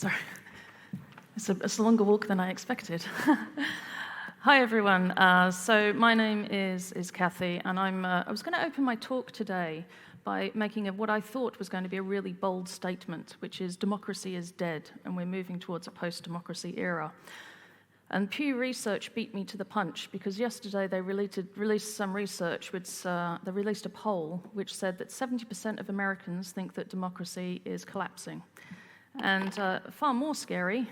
sorry. It's a longer walk than I expected. Hi, everyone. So my name is Kathy, and I was going to open my talk today by making what I thought was going to be a really bold statement, which is democracy is dead, and we're moving towards a post-democracy era. And Pew Research beat me to the punch, because yesterday they released some research, they released a poll which said that 70% of Americans think that democracy is collapsing. And far more scary,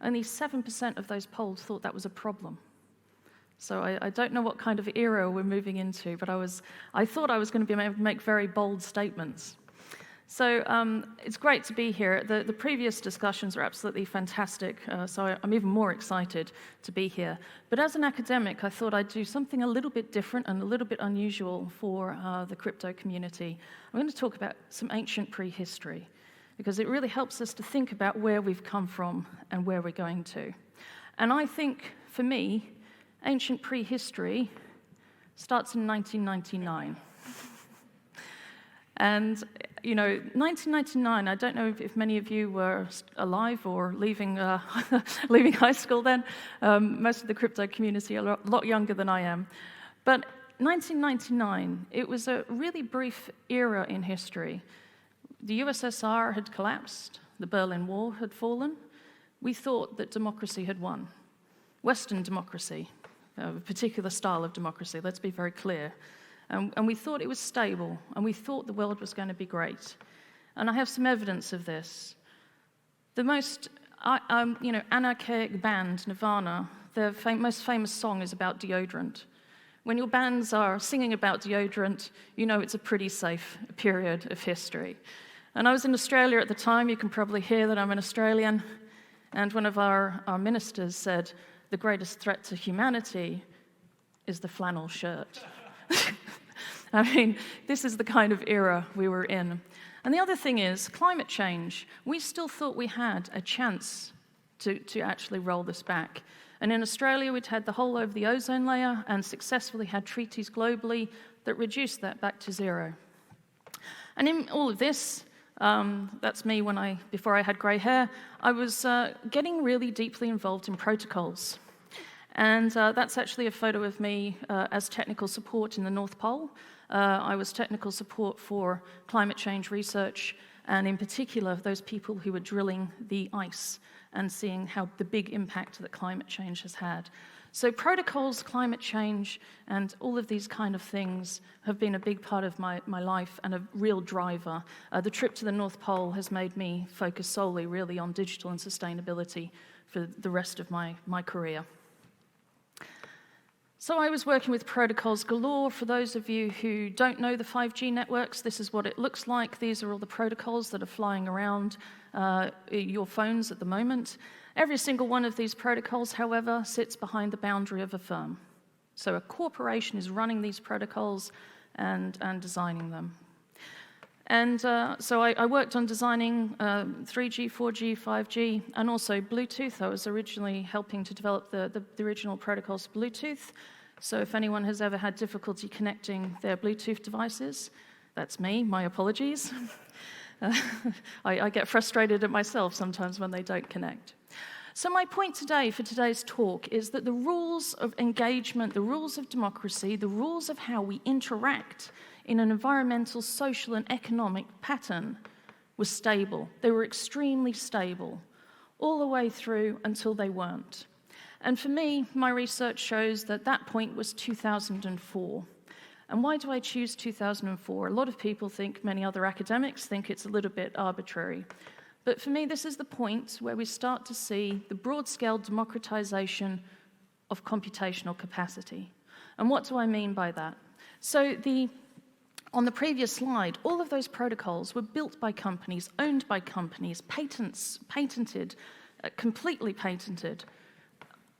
only 7% of those polled thought that was a problem. So I don't know what kind of era we're moving into, but I thought I was going to be able to make very bold statements. So it's great to be here. The previous discussions are absolutely fantastic, so I'm even more excited to be here. But as an academic, I thought I'd do something a little bit different and a little bit unusual for the crypto community. I'm going to talk about some ancient prehistory, because it really helps us to think about where we've come from and where we're going to. And I think, for me, ancient prehistory starts in 1999. And, 1999, I don't know if many of you were alive or leaving high school then. Most of the crypto community are a lot younger than I am. But 1999, it was a really brief era in history. The USSR had collapsed, the Berlin Wall had fallen. We thought that democracy had won. Western democracy, a particular style of democracy, let's be very clear. And we thought it was stable, and we thought the world was going to be great. And I have some evidence of this. The most, anarchic band, Nirvana, their most famous song is about deodorant. When your bands are singing about deodorant, you know it's a pretty safe period of history. And I was in Australia at the time. You can probably hear that I'm an Australian. And one of our ministers said, the greatest threat to humanity is the flannel shirt. I mean, this is the kind of era we were in. And the other thing is, climate change. We still thought we had a chance to actually roll this back. And in Australia, we'd had the hole over the ozone layer and successfully had treaties globally that reduced that back to zero. And in all of this, that's me before I had grey hair, I was getting really deeply involved in protocols. And that's actually a photo of me as technical support in the North Pole. I was technical support for climate change research, and in particular, those people who were drilling the ice and seeing how the big impact that climate change has had. So protocols, climate change, and all of these kind of things have been a big part of my life and a real driver. The trip to the North Pole has made me focus solely really on digital and sustainability for the rest of my career. So I was working with protocols galore. For those of you who don't know the 5G networks, this is what it looks like. These are all the protocols that are flying around your phones at the moment. Every single one of these protocols, however, sits behind the boundary of a firm. So a corporation is running these protocols and designing them. And so I worked on designing 3G, 4G, 5G, and also Bluetooth. I was originally helping to develop the original protocols for Bluetooth. So if anyone has ever had difficulty connecting their Bluetooth devices, that's me, my apologies. I get frustrated at myself sometimes when they don't connect. So my point today for today's talk is that the rules of engagement, the rules of democracy, the rules of how we interact in an environmental, social, and economic pattern were stable. They were extremely stable all the way through until they weren't. And for me, my research shows that that point was 2004. And why do I choose 2004? A lot of people think, many other academics think it's a little bit arbitrary. But for me, this is the point where we start to see the broad-scale democratization of computational capacity. And what do I mean by that? So on the previous slide, all of those protocols were built by companies, owned by companies, patented, completely patented,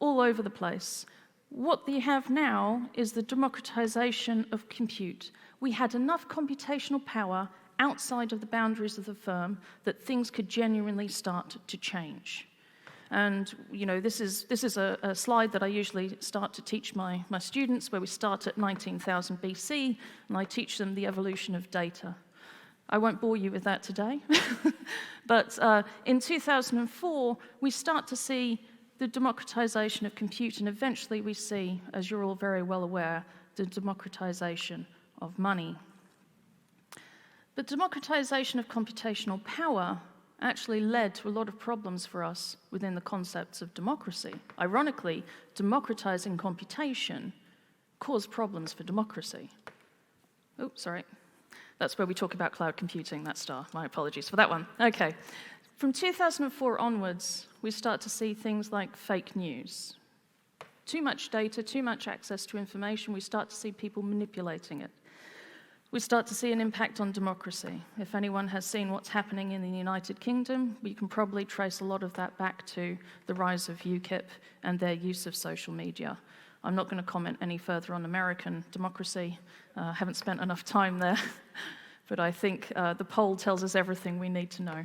all over the place. What we have now is the democratization of compute. We had enough computational power outside of the boundaries of the firm that things could genuinely start to change. And this is a slide that I usually start to teach my students, where we start at 19,000 BC, and I teach them the evolution of data. I won't bore you with that today. But in 2004, we start to see the democratization of compute, and eventually we see, as you're all very well aware, the democratization of money. But democratization of computational power actually led to a lot of problems for us within the concepts of democracy. Ironically, democratizing computation caused problems for democracy. Oh, sorry. That's where we talk about cloud computing, that star. My apologies for that one. Okay. From 2004 onwards, we start to see things like fake news. Too much data, too much access to information, we start to see people manipulating it. We start to see an impact on democracy. If anyone has seen what's happening in the United Kingdom, we can probably trace a lot of that back to the rise of UKIP and their use of social media. I'm not going to comment any further on American democracy. Haven't spent enough time there. But I think the poll tells us everything we need to know.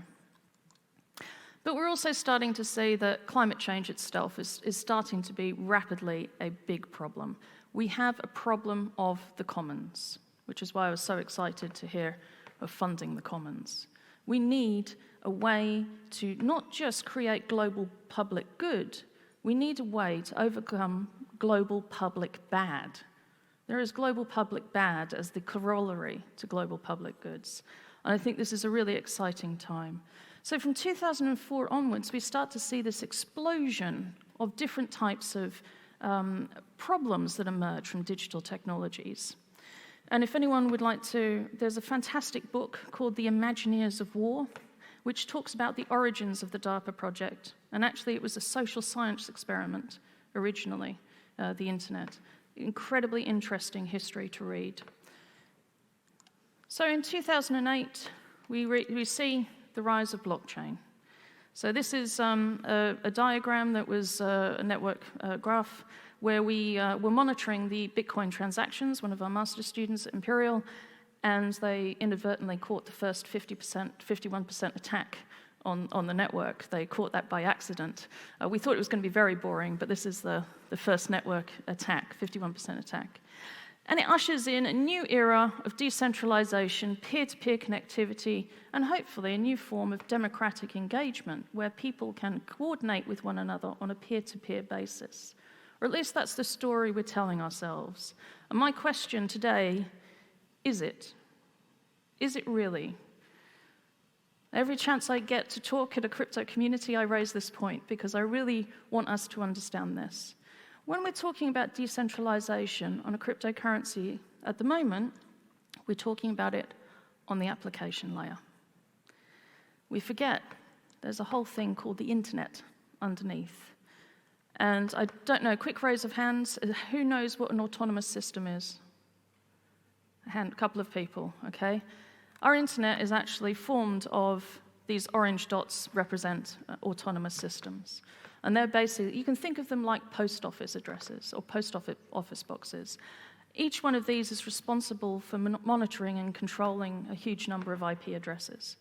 But we're also starting to see that climate change itself is starting to be rapidly a big problem. We have a problem of the commons, which is why I was so excited to hear of funding the commons. We need a way to not just create global public good, we need a way to overcome global public bad. There is global public bad as the corollary to global public goods. And I think this is a really exciting time. So from 2004 onwards, we start to see this explosion of different types of problems that emerge from digital technologies. And if anyone would like to, there's a fantastic book called The Imagineers of War, which talks about the origins of the DARPA project. And actually, it was a social science experiment originally, the internet. Incredibly interesting history to read. So in 2008, we see the rise of blockchain. So this is a diagram that was a network graph where we were monitoring the Bitcoin transactions, one of our master's students at Imperial, and they inadvertently caught the first 51% attack on the network. They caught that by accident. We thought it was going to be very boring, but this is the first network attack, 51% attack. And it ushers in a new era of decentralization, peer-to-peer connectivity, and hopefully a new form of democratic engagement where people can coordinate with one another on a peer-to-peer basis. Or at least that's the story we're telling ourselves. And my question today, is it? Is it really? Every chance I get to talk at a crypto community, I raise this point because I really want us to understand this. When we're talking about decentralization on a cryptocurrency at the moment, we're talking about it on the application layer. We forget there's a whole thing called the internet underneath. And I don't know, quick raise of hands, who knows what an autonomous system is? A couple of people, okay? Our internet is actually formed of these orange dots represent autonomous systems. And they're basically, you can think of them like post office addresses or post office boxes. Each one of these is responsible for monitoring and controlling a huge number of IP addresses.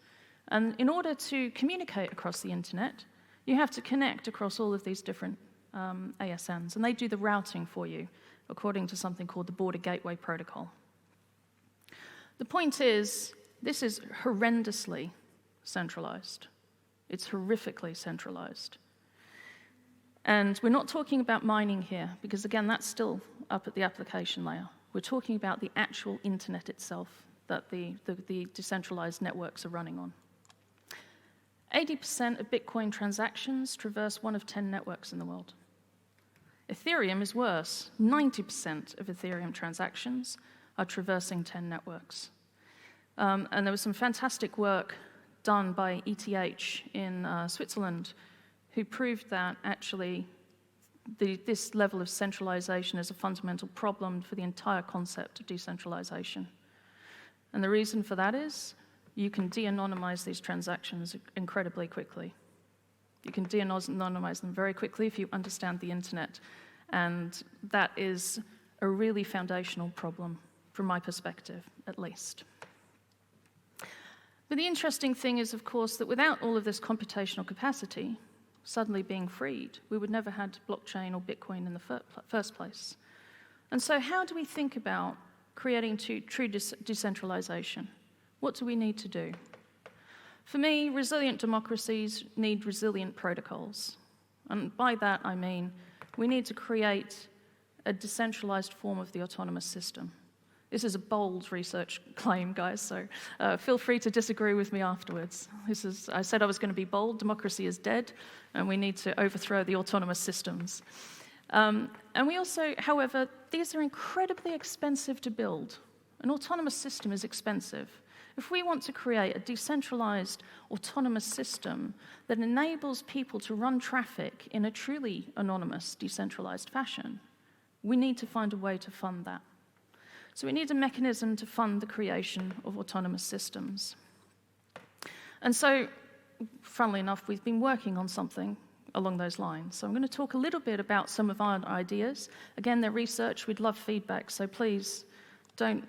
And in order to communicate across the internet, you have to connect across all of these different ASNs, and they do the routing for you according to something called the Border Gateway Protocol. The point is, this is horrendously centralized. It's horrifically centralized. And we're not talking about mining here, because again, that's still up at the application layer. We're talking about the actual internet itself that the decentralized networks are running on. 80% of Bitcoin transactions traverse one of 10 networks in the world. Ethereum is worse. 90% of Ethereum transactions are traversing 10 networks. And there was some fantastic work done by ETH in Switzerland who proved that actually this level of centralization is a fundamental problem for the entire concept of decentralization. And the reason for that is you can de-anonymize these transactions incredibly quickly. You can de-anonymize them very quickly if you understand the internet. And that is a really foundational problem from my perspective, at least. But the interesting thing is, of course, that without all of this computational capacity suddenly being freed, we would never have had blockchain or Bitcoin in the first place. And so how do we think about creating true decentralization? What do we need to do? For me, resilient democracies need resilient protocols. And by that, I mean we need to create a decentralized form of the autonomous system. This is a bold research claim, guys, so feel free to disagree with me afterwards. I said I was going to be bold. Democracy is dead, and we need to overthrow the autonomous systems. And we also, however, these are incredibly expensive to build. An autonomous system is expensive. If we want to create a decentralized autonomous system that enables people to run traffic in a truly anonymous, decentralized fashion, we need to find a way to fund that. So we need a mechanism to fund the creation of autonomous systems. And so, funnily enough, we've been working on something along those lines. So I'm going to talk a little bit about some of our ideas. Again, they're research. We'd love feedback, so please don't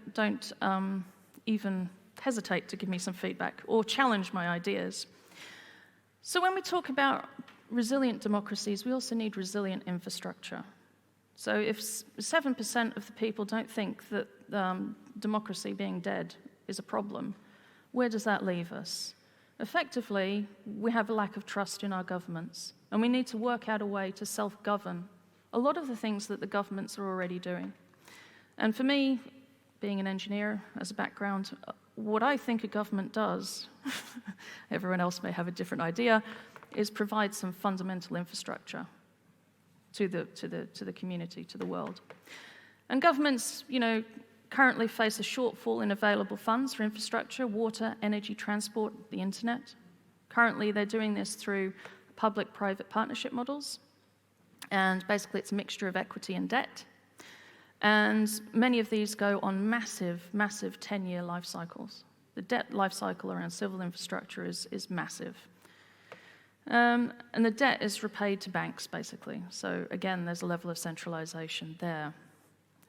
even hesitate to give me some feedback or challenge my ideas. So when we talk about resilient democracies, we also need resilient infrastructure. So if 7% of the people don't think that democracy being dead is a problem, where does that leave us? Effectively, we have a lack of trust in our governments, and we need to work out a way to self-govern a lot of the things that the governments are already doing. And for me, being an engineer as a background, what I think a government does, everyone else may have a different idea, is provide some fundamental infrastructure to the community, to the world. And governments, currently face a shortfall in available funds for infrastructure, water, energy, transport, the internet. Currently, they're doing this through public-private partnership models, and basically it's a mixture of equity and debt. And many of these go on massive, massive 10-year life cycles. The debt life cycle around civil infrastructure is massive. And the debt is repaid to banks, basically. So again, there's a level of centralization there.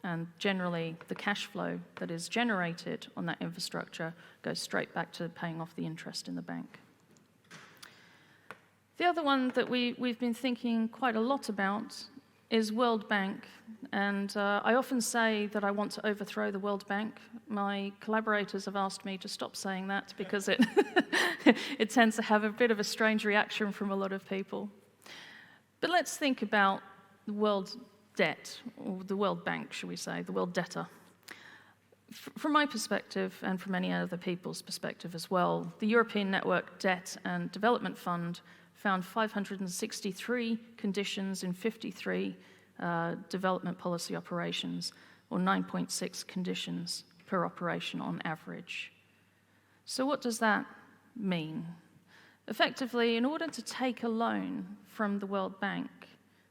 And generally, the cash flow that is generated on that infrastructure goes straight back to paying off the interest in the bank. The other one that we've been thinking quite a lot about is World Bank. And I often say that I want to overthrow the World Bank. My collaborators have asked me to stop saying that because it, it tends to have a bit of a strange reaction from a lot of people. But let's think about the world debt, or the World Bank, shall we say, the world debtor. From my perspective, and from many other people's perspective as well, the European Network Debt and Development Fund found 563 conditions in 53 development policy operations, or 9.6 conditions per operation on average. So what does that mean? Effectively, in order to take a loan from the World Bank,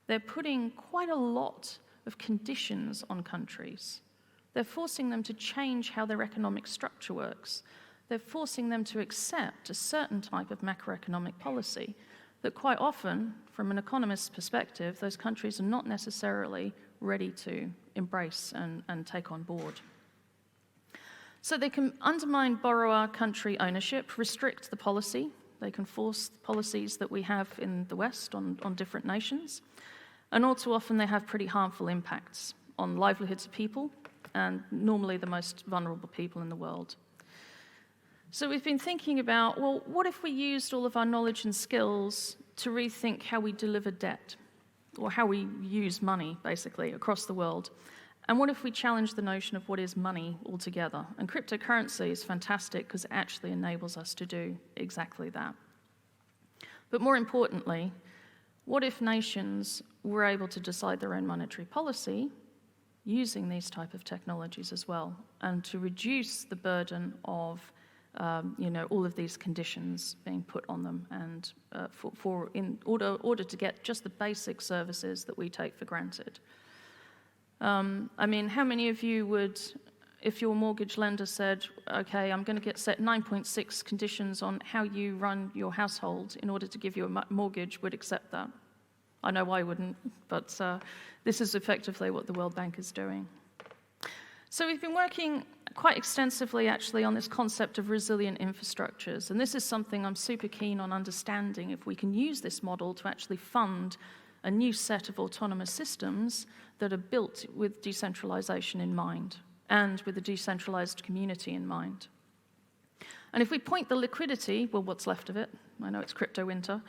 they're putting quite a lot of conditions on countries. They're forcing them to change how their economic structure works. They're forcing them to accept a certain type of macroeconomic policy that quite often, from an economist's perspective, those countries are not necessarily ready to embrace and take on board. So they can undermine borrower country ownership, restrict the policy. They can force the policies that we have in the West on different nations. And all too often they have pretty harmful impacts on livelihoods of people, and normally the most vulnerable people in the world. So we've been thinking about, well, what if we used all of our knowledge and skills to rethink how we deliver debt, or how we use money, basically, across the world? And what if we challenge the notion of what is money altogether? And cryptocurrency is fantastic because it actually enables us to do exactly that. But more importantly, what if nations were able to decide their own monetary policy using these type of technologies as well, and to reduce the burden of all of these conditions being put on them, and in order to get just the basic services that we take for granted. I mean, how many of you would, if your mortgage lender said, okay, I'm going to set 9.6 conditions on how you run your household in order to give you a mortgage, would accept that? I know I wouldn't, but this is effectively what the World Bank is doing. So we've been working quite extensively, actually, on this concept of resilient infrastructures, and this is something I'm super keen on understanding, if we can use this model to actually fund a new set of autonomous systems that are built with decentralization in mind, and with a decentralized community in mind. And if we point the liquidity, well, what's left of it, I know it's crypto winter,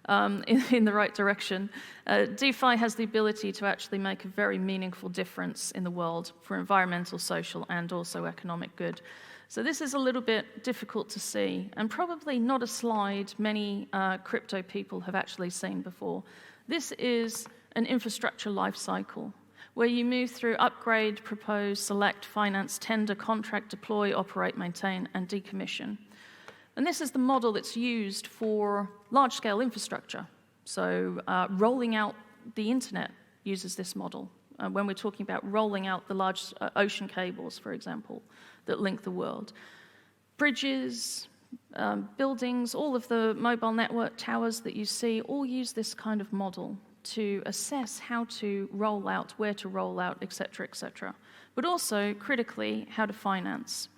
in the right direction, DeFi has the ability to actually make a very meaningful difference in the world for environmental, social, and also economic good. So this is a little bit difficult to see, and probably not a slide many crypto people have actually seen before. This is an infrastructure life cycle, where you move through upgrade, propose, select, finance, tender, contract, deploy, operate, maintain, and decommission. And this is the model that's used for large-scale infrastructure. So rolling out the internet uses this model. When we're talking about rolling out the large ocean cables, for example, that link the world. Bridges, buildings, all of the mobile network towers that you see all use this kind of model to assess how to roll out, where to roll out, et cetera, but also, critically, how to finance.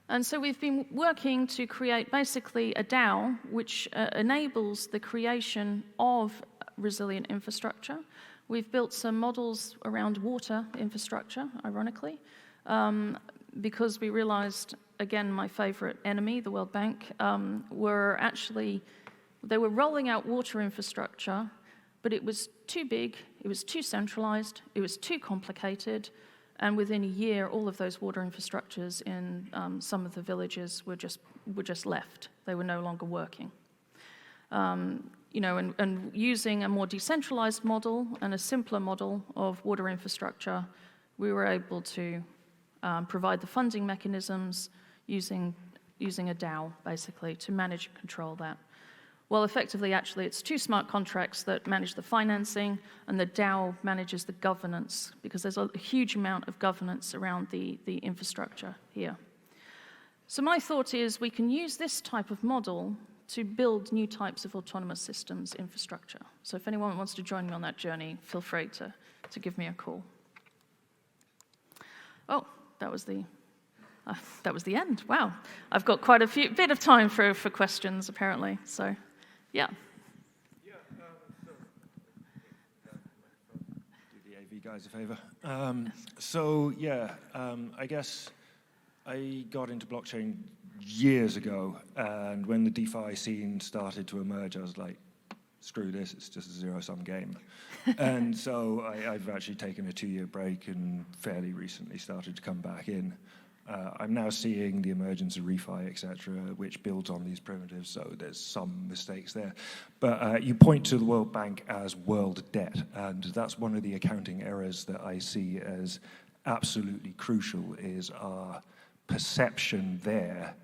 And so we've been working to create basically a DAO which enables the creation of resilient infrastructure. We've built some models around water infrastructure, ironically, because we realized, again, my favorite enemy, the World Bank, they were rolling out water infrastructure, but it was too big, it was too centralized, it was too complicated, and within a year, all of those water infrastructures in some of the villages were just left. They were no longer working. And using a more decentralized model and a simpler model of water infrastructure, we were able to provide the funding mechanisms using a DAO, basically, to manage and control that. Well, effectively, actually, it's two smart contracts that manage the financing, and the DAO manages the governance, because there's a huge amount of governance around the infrastructure here. So my thought is we can use this type of model to build new types of autonomous systems infrastructure. So if anyone wants to join me on that journey, feel free to give me a call. Oh, that was the end. Wow. I've got quite a bit of time for questions, apparently. So, yeah. Do the AV guys a favor. I guess I got into blockchain years ago, and when the DeFi scene started to emerge, I was like, screw this, it's just a zero-sum game. And so I've actually taken a 2-year break and fairly recently started to come back in. I'm now seeing the emergence of refi, et cetera, which builds on these primitives, so there's some mistakes there. But you point to the World Bank as world debt, and that's one of the accounting errors that I see as absolutely crucial, is our perception there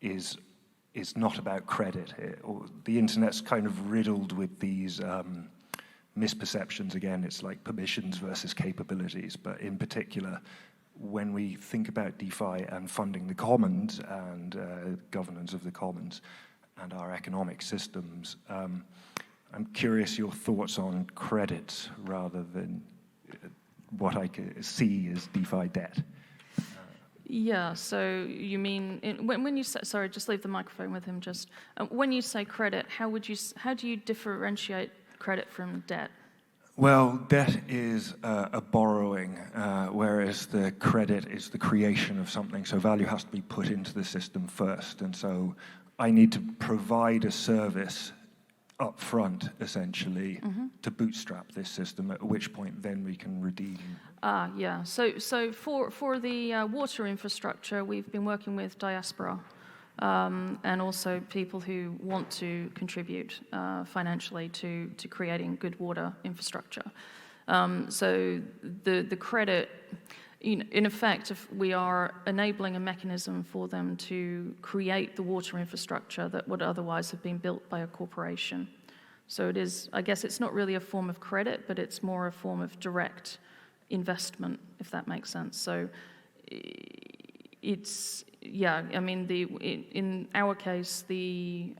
is not about credit. The internet's kind of riddled with these misperceptions. Again, it's like permissions versus capabilities, but in particular, when we think about DeFi and funding the commons and governance of the commons and our economic systems, I'm curious your thoughts on credit rather than what I see as DeFi debt. Yeah, so you mean, when you say, sorry, just leave the microphone with him, just, when you say credit, how do you differentiate credit from debt? Well, debt is a borrowing, whereas the credit is the creation of something. So value has to be put into the system first. And so I need to provide a service up front, essentially, to bootstrap this system, at which point then we can redeem. Yeah. So for the water infrastructure, we've been working with diaspora. And also people who want to contribute financially to creating good water infrastructure. So the credit, in effect, if we are enabling a mechanism for them to create the water infrastructure that would otherwise have been built by a corporation. So it is, I guess it's not really a form of credit, but it's more a form of direct investment, if that makes sense. So it's, yeah, I mean, in our case, the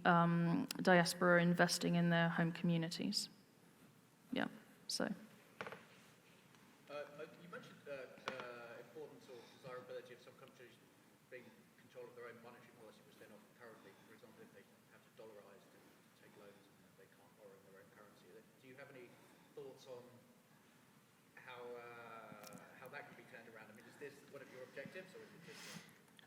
diaspora are investing in their home communities. Yeah, so. You mentioned the importance or desirability of some countries being in control of their own monetary policy, which they're not currently. For example, if they have to dollarize to take loans, they can't borrow in their own currency. Do you have any thoughts on how that can be turned around? I mean, is this one of your objectives, or is it just...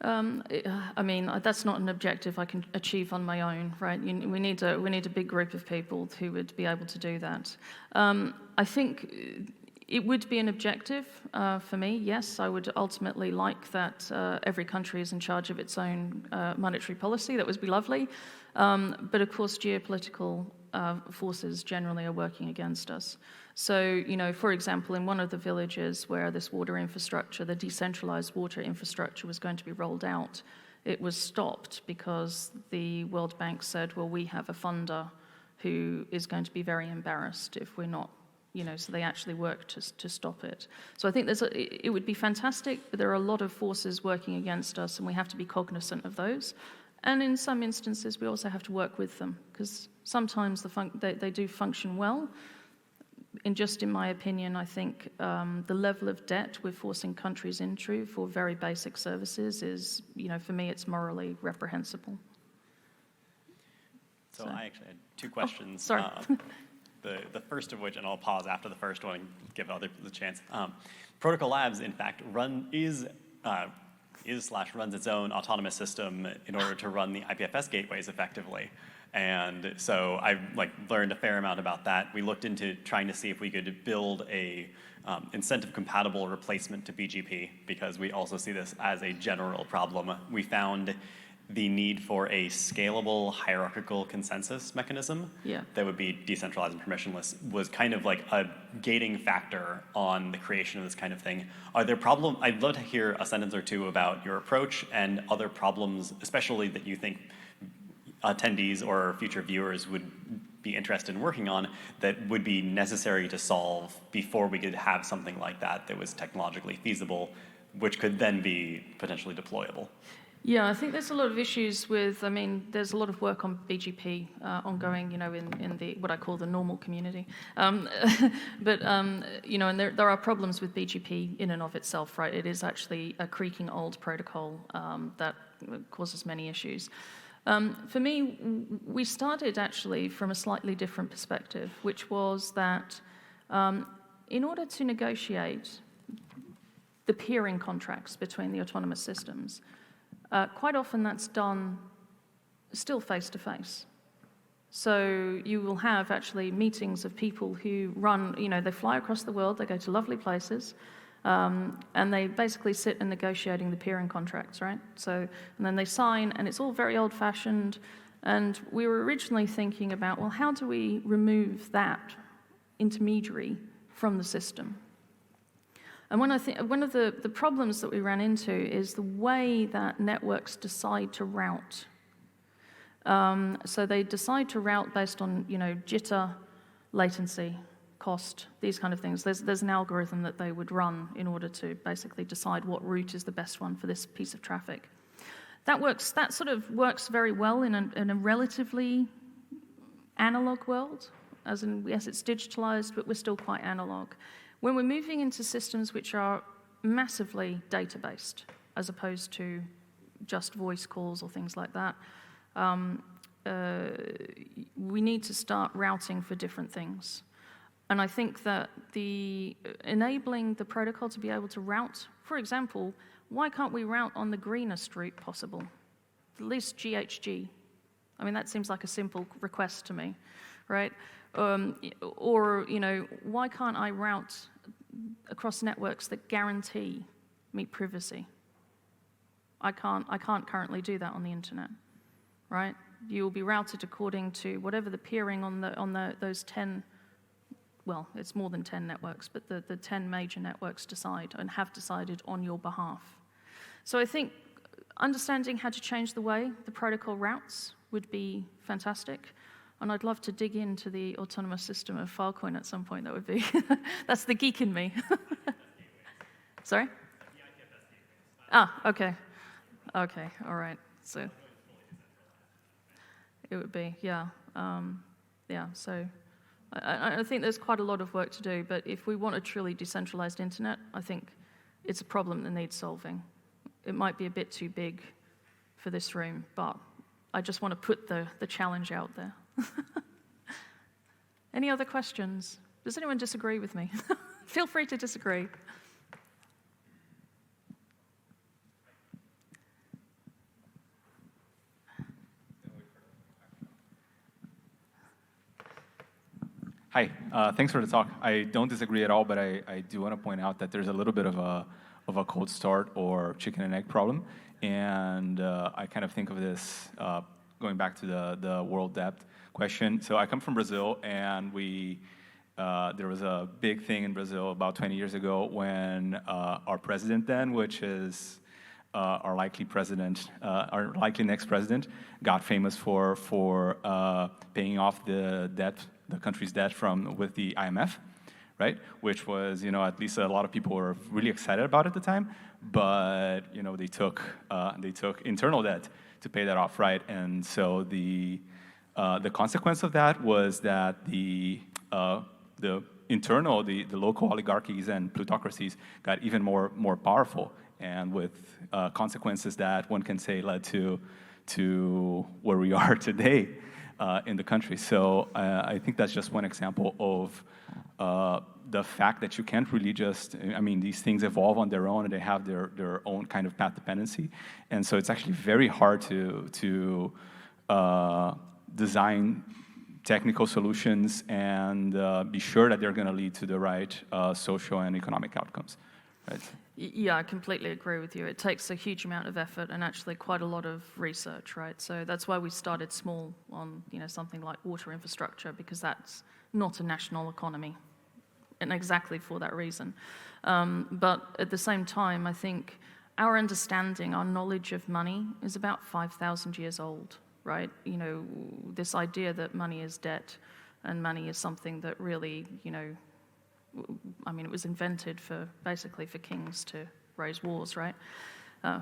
I mean, that's not an objective I can achieve on my own, right? We need a big group of people who would be able to do that. I think it would be an objective for me, yes. I would ultimately like that every country is in charge of its own monetary policy. That would be lovely. But of course, geopolitical forces generally are working against us. So, for example, in one of the villages where this water infrastructure, the decentralized water infrastructure was going to be rolled out, it was stopped because the World Bank said, well, we have a funder who is going to be very embarrassed if we're not, so they actually worked to stop it. So I think it would be fantastic, but there are a lot of forces working against us, and we have to be cognizant of those. And in some instances, we also have to work with them, because sometimes they do function well. In my opinion, I think the level of debt we're forcing countries into for very basic services is, for me, it's morally reprehensible. So I actually had two questions. Oh, sorry. The first of which, and I'll pause after the first one and give others the chance. Protocol Labs, in fact, runs its own autonomous system in order to run the IPFS gateways effectively. And so I learned a fair amount about that. We looked into trying to see if we could build a incentive-compatible replacement to BGP, because we also see this as a general problem. We found the need for a scalable hierarchical consensus mechanism that would be decentralized and permissionless was kind of like a gating factor on the creation of this kind of thing. Are there problems? I'd love to hear a sentence or two about your approach and other problems, especially that you think attendees or future viewers would be interested in working on, that would be necessary to solve before we could have something like that was technologically feasible, which could then be potentially deployable. Yeah, I think there's a lot of issues with, there's a lot of work on BGP ongoing, in the what I call the normal community. And there are problems with BGP in and of itself, right? It is actually a creaking old protocol that causes many issues. For me, we started actually from a slightly different perspective, which was that in order to negotiate the peering contracts between the autonomous systems, quite often that's done still face-to-face. So you will have actually meetings of people who run, they fly across the world, they go to lovely places, and they basically sit and negotiating the peering contracts, right? So, and then they sign, and it's all very old-fashioned. And we were originally thinking about, well, how do we remove that intermediary from the system? And one of the problems that we ran into is the way that networks decide to route. So they decide to route based on, jitter, latency, cost, these kind of things. There's an algorithm that they would run in order to basically decide what route is the best one for this piece of traffic. That sort of works very well in a relatively analog world, as in, yes, it's digitalized, but we're still quite analog. When we're moving into systems which are massively data-based, as opposed to just voice calls or things like that, we need to start routing for different things. And I think that enabling the protocol to be able to route, for example, why can't we route on the greenest route possible? At least GHG. That seems like a simple request to me, right? Or, why can't I route across networks that guarantee me privacy? I can't currently do that on the internet, right? You will be routed according to whatever the peering on those 10, well, it's more than 10 networks, but the 10 major networks decide and have decided on your behalf. So I think understanding how to change the way the protocol routes would be fantastic. And I'd love to dig into the autonomous system of Filecoin at some point. That would be, that's the geek in me. Sorry? Okay. Okay, all right. So it would be, yeah. So I think there's quite a lot of work to do, but if we want a truly decentralized internet, I think it's a problem that needs solving. It might be a bit too big for this room, but I just want to put the challenge out there. Any other questions? Does anyone disagree with me? Feel free to disagree. Hi, thanks for the talk. I don't disagree at all, but I do want to point out that there's a little bit of a cold start or chicken and egg problem. And I kind of think of this, going back to the world debt question. So I come from Brazil, and there was a big thing in Brazil about 20 years ago when our president then, which is our likely president, our likely next president, got famous for paying off the debt, the country's debt with the IMF, right? Which was, at least a lot of people were really excited about at the time, but they took internal debt to pay that off, right? And so the consequence of that was that the local oligarchies and plutocracies got even more powerful, and with consequences that one can say led to where we are today in the country. So I think that's just one example of the fact that you can't really just, these things evolve on their own, and they have their own kind of path dependency. And so it's actually very hard to design technical solutions and be sure that they're going to lead to the right social and economic outcomes, right? Yeah, I completely agree with you. It takes a huge amount of effort and actually quite a lot of research, right? So that's why we started small on, something like water infrastructure, because that's not a national economy, and exactly for that reason. But at the same time, I think our understanding, our knowledge of money is about 5,000 years old, right? This idea that money is debt and money is something that really, it was invented basically for kings to raise wars, right?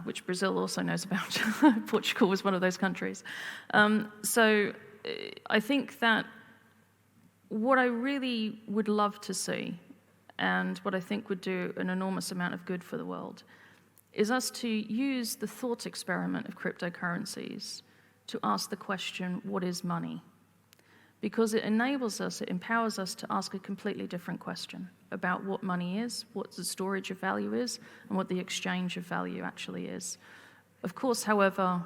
Which Brazil also knows about. Portugal was one of those countries. So I think that what I really would love to see, and what I think would do an enormous amount of good for the world, is us to use the thought experiment of cryptocurrencies to ask the question, what is money? Because it empowers us to ask a completely different question about what money is, what the storage of value is, and what the exchange of value actually is. Of course, however,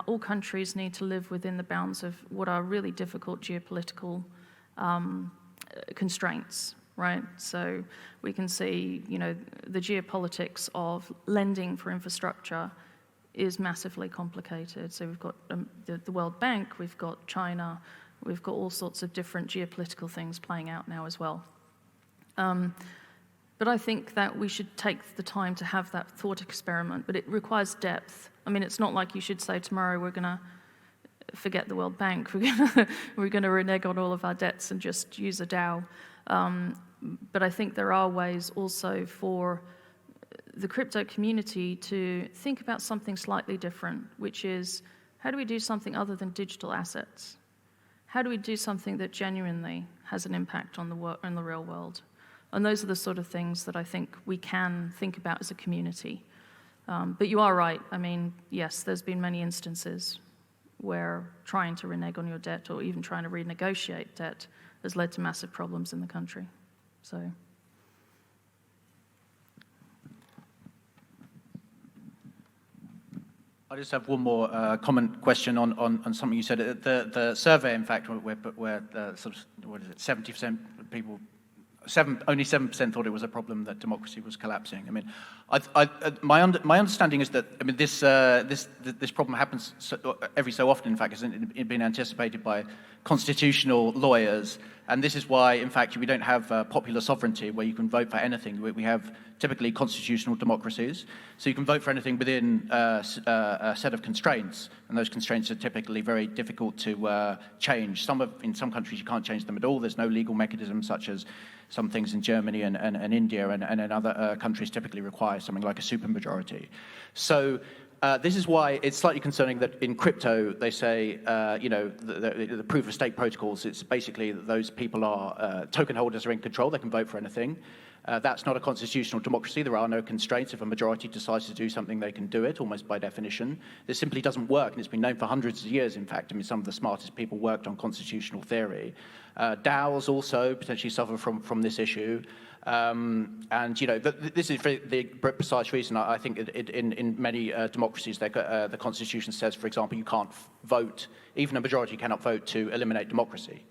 all countries need to live within the bounds of what are really difficult geopolitical constraints, right? So we can see, the geopolitics of lending for infrastructure is massively complicated. So we've got the World Bank, we've got China, we've got all sorts of different geopolitical things playing out now as well. But I think that we should take the time to have that thought experiment, but it requires depth. It's not like you should say tomorrow we're going to forget the World Bank, we're going to renege on all of our debts and just use a DAO. But I think there are ways also for the crypto community to think about something slightly different, which is, how do we do something other than digital assets? How do we do something that genuinely has an impact on the real world? And those are the sort of things that I think we can think about as a community. But you are right. Yes, there's been many instances where trying to renege on your debt or even trying to renegotiate debt has led to massive problems in the country. So. I just have one more comment question on something you said. The survey, in fact, where sort of, 70% of people, only 7% thought it was a problem that democracy was collapsing. My understanding is that this problem happens every so often. In fact, it's been anticipated by constitutional lawyers, and this is why, in fact, we don't have popular sovereignty where you can vote for anything. We have typically constitutional democracies, so you can vote for anything within a set of constraints, and those constraints are typically very difficult to change. In some countries you can't change them at all. There's no legal mechanism, such as some things in Germany and India, and in other countries typically require something like a supermajority. So this is why it's slightly concerning that in crypto they say, the proof of stake protocols, it's basically that those people are, token holders are in control, they can vote for anything. That's not a constitutional democracy. There are no constraints. If a majority decides to do something, they can do it, almost by definition. This simply doesn't work, and it's been known for hundreds of years, in fact. Some of the smartest people worked on constitutional theory. DAOs also potentially suffer from this issue. This is for the precise reason. I think in many democracies, the Constitution says, for example, you can't vote, even a majority cannot vote to eliminate democracy.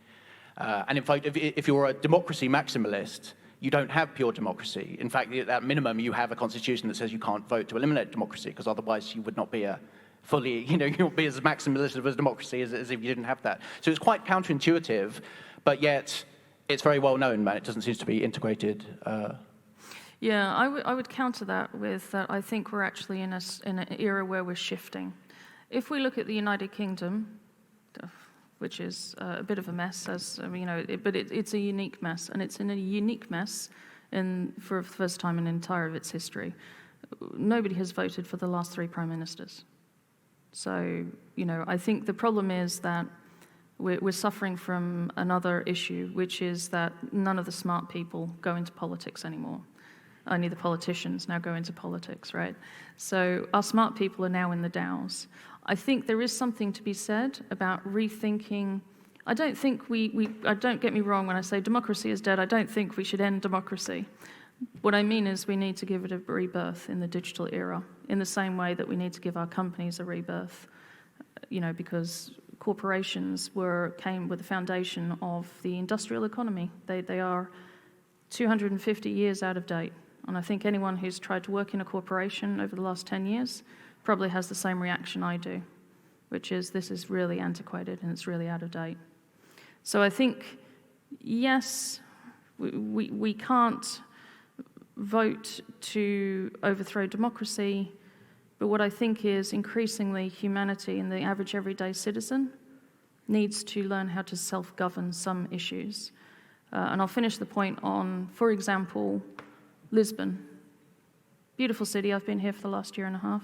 And in fact, if you're a democracy maximalist, you don't have pure democracy. In fact, at minimum, you have a constitution that says you can't vote to eliminate democracy, because otherwise you would not be a fully, you would be as maximalist of a democracy as if you didn't have that. So it's quite counterintuitive, but yet it's very well known, man. It doesn't seem to be integrated. Yeah, I would counter that with that I think we're actually in an era where we're shifting. If we look at the United Kingdom, which is a bit of a mess, but it's a unique mess, and it's in a unique mess for the first time in the entire of its history. Nobody has voted for the last 3 prime ministers. So, I think the problem is that we're suffering from another issue, which is that none of the smart people go into politics anymore. Only the politicians now go into politics, right? So our smart people are now in the Dows. I think there is something to be said about rethinking. I don't think don't get me wrong when I say democracy is dead. I don't think we should end democracy. What I mean is we need to give it a rebirth in the digital era, in the same way that we need to give our companies a rebirth, because corporations came with the foundation of the industrial economy. They are 250 years out of date. And I think anyone who's tried to work in a corporation over the last 10 years probably has the same reaction I do, which is this is really antiquated and it's really out of date. So I think, yes, we can't vote to overthrow democracy, but what I think is increasingly humanity and the average everyday citizen needs to learn how to self-govern some issues. And I'll finish the point on, for example, Lisbon. Beautiful city. I've been here for the last year and a half.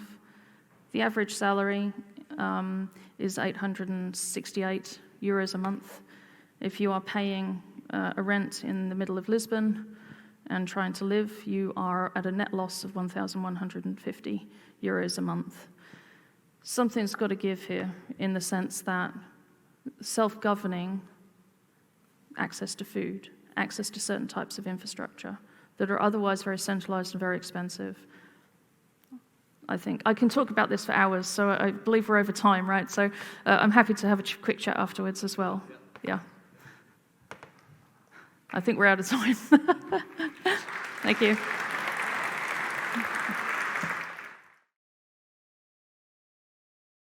The average salary is 868 euros a month. If you are paying a rent in the middle of Lisbon and trying to live, you are at a net loss of 1,150 euros a month. Something's got to give here in the sense that self-governing, access to food, access to certain types of infrastructure that are otherwise very centralized and very expensive. I think I can talk about this for hours, so I believe we're over time, right? So I'm happy to have a quick chat afterwards as well. Yeah. I think we're out of time. Thank you.